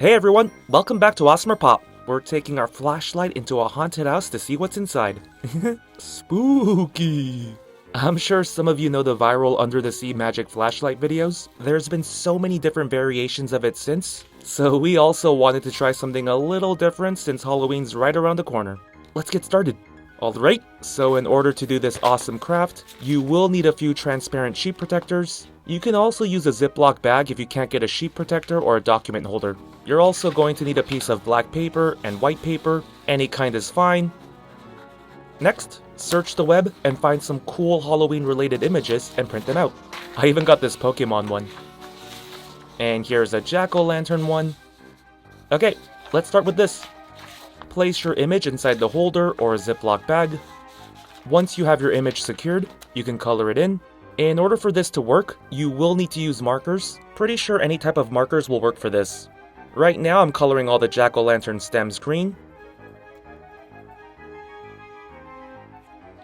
Hey everyone, welcome back to AWESMR Pop. We're taking our flashlight into a haunted house to see what's inside. Spooky! I'm sure some of you know the viral under the sea magic flashlight videos. There's been so many different variations of it since, so we also wanted to try something a little different since Halloween's right around the corner. Let's get started. Alright, so in order to do this awesome craft, you will need a few transparent sheet protectors. You can also use a Ziploc bag if you can't get a sheet protector or a document holder. You're also going to need a piece of black paper and white paper, any kind is fine. Next, search the web and find some cool Halloween related images and print them out. I even got this Pokemon one. And here's a jack-o'-lantern one. Okay, let's start with this. Place your image inside the holder or a Ziploc bag. Once you have your image secured, you can color it in. In order for this to work, you will need to use markers. Pretty sure any type of markers will work for this. Right now I'm coloring all the jack-o'-lantern stems green.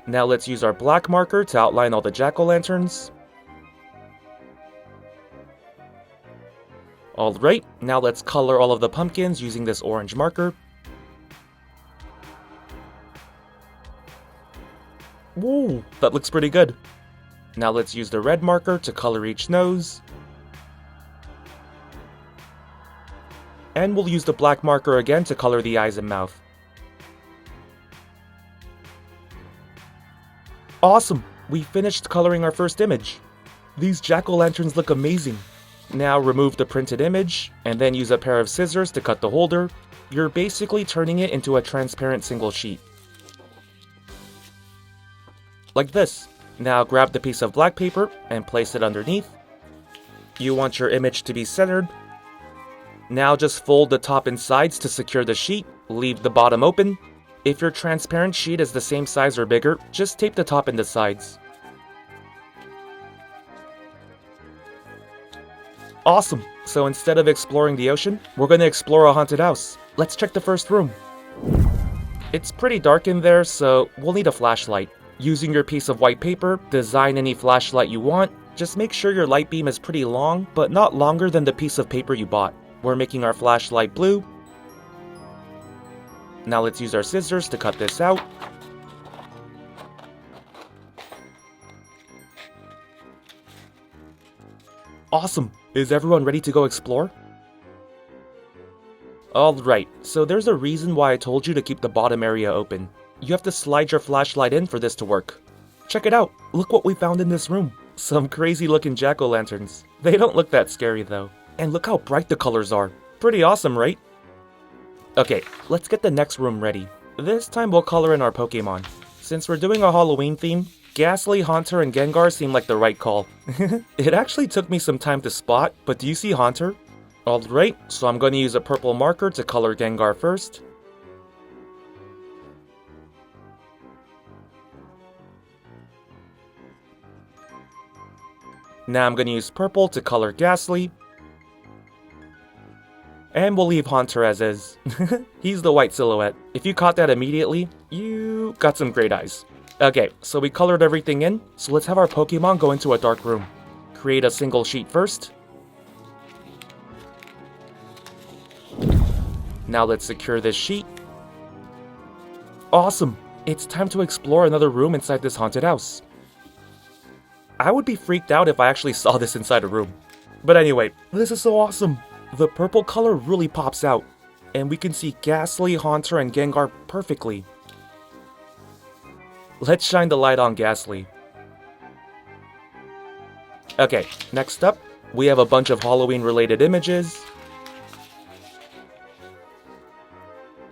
Now let's use our black marker to outline all the jack-o'-lanterns. Alright, now let's color all of the pumpkins using this orange marker. Whoa, that looks pretty good. Now let's use the red marker to color each nose. And we'll use the black marker again to color the eyes and mouth. Awesome! We finished coloring our first image. These jack-o'-lanterns look amazing. Now remove the printed image, and then use a pair of scissors to cut the holder. You're basically turning it into a transparent single sheet. Like this. Now grab the piece of black paper and place it underneath. You want your image to be centered. Now just fold the top and sides to secure the sheet, leave the bottom open. If your transparent sheet is the same size or bigger, just tape the top and the sides. Awesome! So instead of exploring the ocean, we're going to explore a haunted house. Let's check the first room. It's pretty dark in there, so we'll need a flashlight. Using your piece of white paper, design any flashlight you want. Just make sure your light beam is pretty long, but not longer than the piece of paper you bought. We're making our flashlight blue. Now let's use our scissors to cut this out. Awesome! Is everyone ready to go explore? Alright, so there's a reason why I told you to keep the bottom area open. You have to slide your flashlight in for this to work. Check it out! Look what we found in this room! Some crazy looking jack-o'-lanterns. They don't look that scary though. And look how bright the colors are. Pretty awesome, right? Okay, let's get the next room ready. This time we'll color in our Pokemon. Since we're doing a Halloween theme, Ghastly, Haunter, and Gengar seem like the right call. It actually took me some time to spot, but do you see Haunter? Alright, so I'm going to use a purple marker to color Gengar first. Now I'm going to use purple to color Ghastly. And we'll leave Haunter as is. He's the white silhouette. If you caught that immediately, you got some great eyes. Okay, so we colored everything in, so let's have our Pokemon go into a dark room. Create a single sheet first. Now let's secure this sheet. Awesome! It's time to explore another room inside this haunted house. I would be freaked out if I actually saw this inside a room. But anyway, this is so awesome! The purple color really pops out, and we can see Ghastly, Haunter, and Gengar perfectly. Let's shine the light on Ghastly. Okay, next up, we have a bunch of Halloween related images.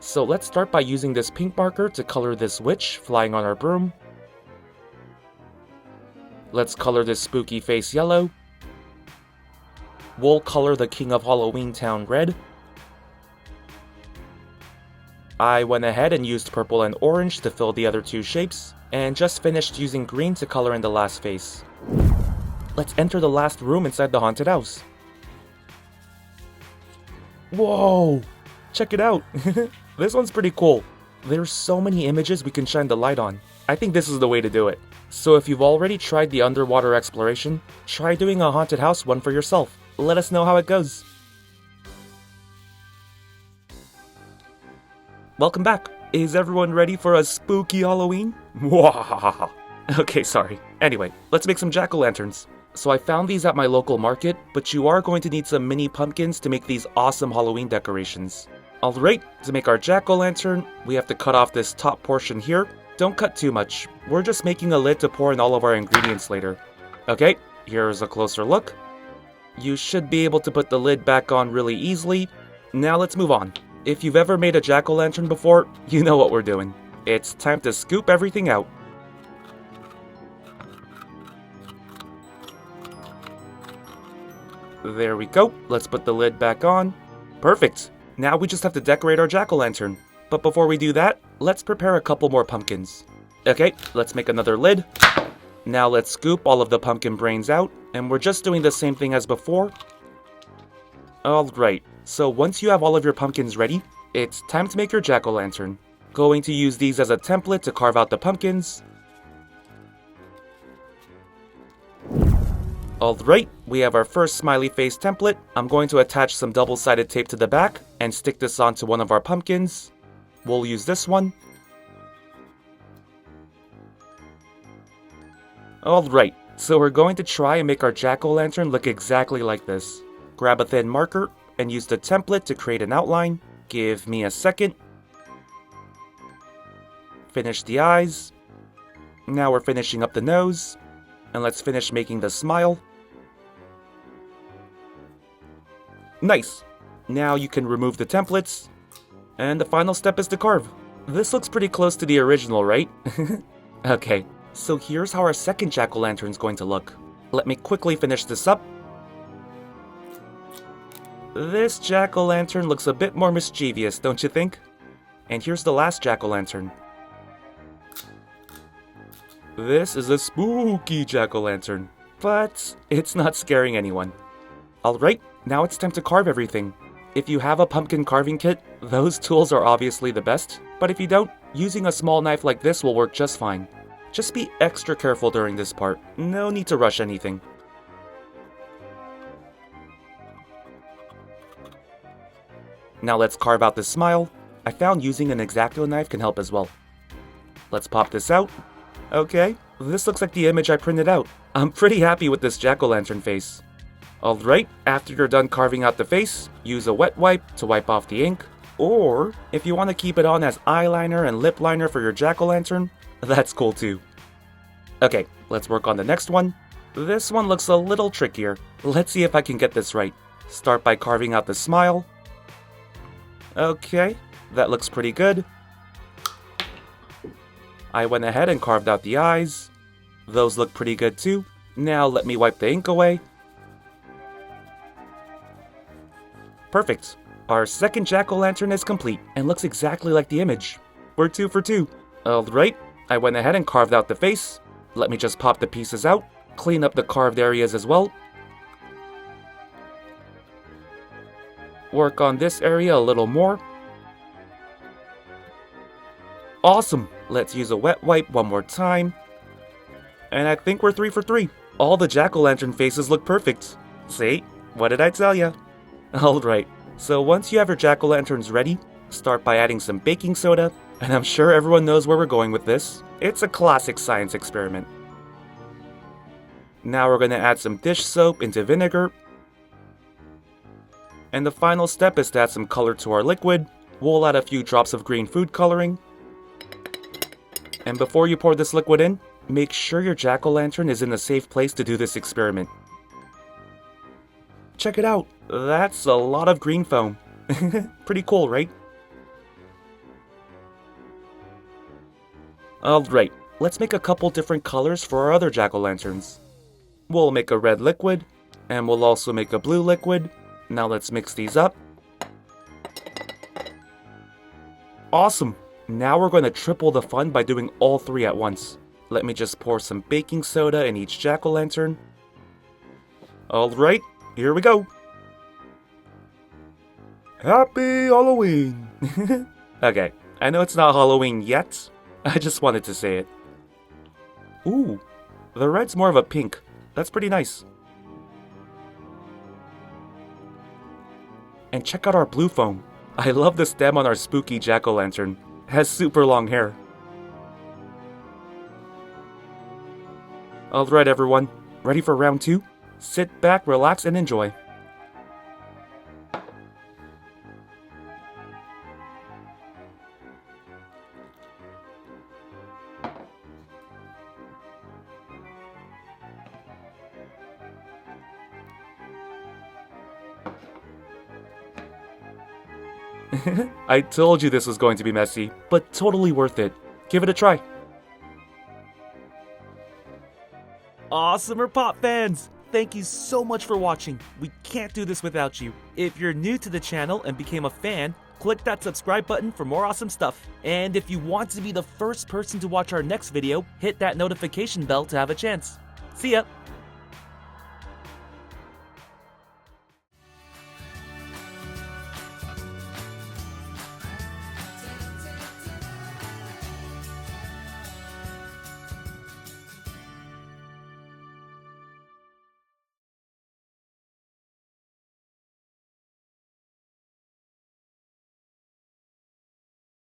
So let's start by using this pink marker to color this witch flying on our broom. Let's color this spooky face yellow. We'll color the King of Halloween Town red. I went ahead and used purple and orange to fill the other two shapes, and just finished using green to color in the last face. Let's enter the last room inside the haunted house. Whoa! Check it out! This one's pretty cool. There's so many images we can shine the light on. I think this is the way to do it. So if you've already tried the underwater exploration, try doing a haunted house one for yourself. Let us know how it goes. welcome back. Is everyone ready for a spooky Halloween? Mwahaha. Okay, sorry. Anyway, let's make some jack-o'-lanterns. So I found these at my local market, but you are going to need some mini pumpkins to make these awesome Halloween decorations. Alright, to make our jack-o'-lantern, we have to cut off this top portion here. Don't cut too much. We're just making a lid to pour in all of our ingredients later. Okay, here's a closer look. You should be able to put the lid back on really easily. Now let's move on. If you've ever made a jack-o'-lantern before, you know what we're doing. It's time to scoop everything out. There we go. Let's put the lid back on. Perfect. Now we just have to decorate our jack-o'-lantern. But before we do that, let's prepare a couple more pumpkins. Okay, let's make another lid. Now let's scoop all of the pumpkin brains out, and we're just doing the same thing as before. Alright, so once you have all of your pumpkins ready, it's time to make your jack-o'-lantern. Going to use these as a template to carve out the pumpkins. Alright, we have our first smiley face template. I'm going to attach some double-sided tape to the back and stick this onto one of our pumpkins. We'll use this one. Alright, so we're going to try and make our jack-o'-lantern look exactly like this. Grab a thin marker and use the template to create an outline. Give me a second. Finish the eyes. Now we're finishing up the nose. And let's finish making the smile. Nice! Now you can remove the templates. And the final step is to carve. This looks pretty close to the original, right? Okay, so here's how our second jack-o'-lantern is going to look. Let me quickly finish this up. This jack-o'-lantern looks a bit more mischievous, don't you think? And here's the last jack-o'-lantern. This is a spooky jack-o'-lantern, but it's not scaring anyone. Alright, now it's time to carve everything. If you have a pumpkin carving kit, those tools are obviously the best, but if you don't, using a small knife like this will work just fine. Just be extra careful during this part, no need to rush anything. Now let's carve out the smile. I found using an X-Acto knife can help as well. Let's pop this out. Okay, this looks like the image I printed out. I'm pretty happy with this jack-o'-lantern face. Alright, after you're done carving out the face, use a wet wipe to wipe off the ink. Or, if you want to keep it on as eyeliner and lip liner for your jack-o'-lantern, that's cool too. Okay, let's work on the next one. This one looks a little trickier. Let's see if I can get this right. Start by carving out the smile. Okay, that looks pretty good. I went ahead and carved out the eyes. Those look pretty good too. Now let me wipe the ink away. Perfect. Our second jack-o'-lantern is complete and looks exactly like the image. We're 2 for 2. Alright, I went ahead and carved out the face. Let me just pop the pieces out, clean up the carved areas as well. Work on this area a little more. Awesome! Let's use a wet wipe one more time. And I think we're 3 for 3. All the jack-o'-lantern faces look perfect. See? What did I tell ya? Alright, so once you have your jack-o'-lanterns ready, start by adding some baking soda, and I'm sure everyone knows where we're going with this. It's a classic science experiment. Now we're going to add some dish soap into vinegar. And the final step is to add some color to our liquid. We'll add a few drops of green food coloring. And before you pour this liquid in, make sure your jack-o'-lantern is in a safe place to do this experiment. Check it out! That's a lot of green foam. Pretty cool, right? Alright, let's make a couple different colors for our other jack-o'-lanterns. We'll make a red liquid, and we'll also make a blue liquid. Now let's mix these up. Awesome! Now we're going to triple the fun by doing all 3 at once. Let me just pour some baking soda in each jack-o'-lantern. Alright, here we go! Happy Halloween! Okay, I know it's not Halloween yet. I just wanted to say it. Ooh, the red's more of a pink. That's pretty nice. And check out our blue foam. I love the stem on our spooky jack-o'-lantern. It has super long hair. Alright everyone, ready for round 2? Sit back, relax, and enjoy. I told you this was going to be messy, but totally worth it. Give it a try. AWESMR Pop fans! Thank you so much for watching. We can't do this without you. If you're new to the channel and became a fan, click that subscribe button for more awesome stuff. And if you want to be the first person to watch our next video, hit that notification bell to have a chance. See ya!